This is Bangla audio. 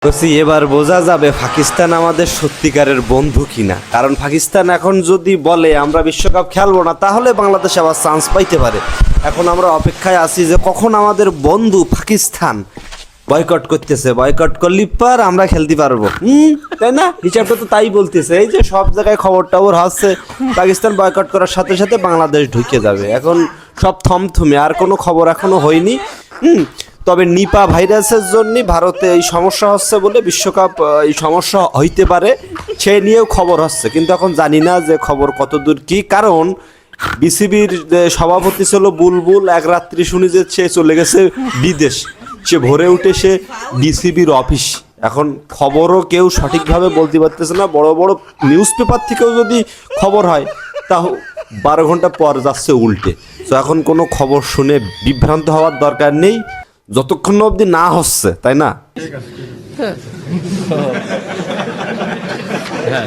বলছি এবার বোঝা যাবে পাকিস্তান আমাদের সত্যিকারের বন্ধু কিনা, কারণ পাকিস্তান এখন যদি বলে আমরা বিশ্বকাপ খেলবো না তাহলে বাংলাদেশ আবার চান্স পাইতে পারে। এখন আমরা অপেক্ষায় আছি যে কখন আমাদের বন্ধু পাকিস্তান বয়কট করতেছে, বয়কট করলে পর আমরা খেলতে পারবো। তাই না? হিসাবটা তো তাই বলতেছে। এই যে সব জায়গায় খবর টবর হচ্ছে পাকিস্তান বয়কট করার সাথে সাথে বাংলাদেশ ঢুকে যাবে। এখন সব থমথমে, আর কোনো খবর এখনো হয়নি। তবে নিপা ভাইরাসের জন্য ভারতে এই সমস্যা হচ্ছে বলে বিশ্বকাপ এই সমস্যা হইতে পারে সে নিয়েও খবর হচ্ছে, কিন্তু এখন জানি না যে খবর কতদূর কি। কারণ বিসিবির সভাপতি ছিল বুলবুল, এক রাত্রি শুনি যে সে চলে গেছে বিদেশ। সে ভোরে উঠে সে বিসিবির অফিস। এখন খবরও কেউ সঠিকভাবে বলতে পারতেছে না। বড় বড় নিউজ পেপার থেকেও যদি খবর হয় তাও 12 ঘন্টা পর যাচ্ছে উল্টে। তো এখন কোনো খবর শুনে বিভ্রান্ত হওয়ার দরকার নেই, যতক্ষণ অবধি না হচ্ছে, তাই না? হ্যাঁ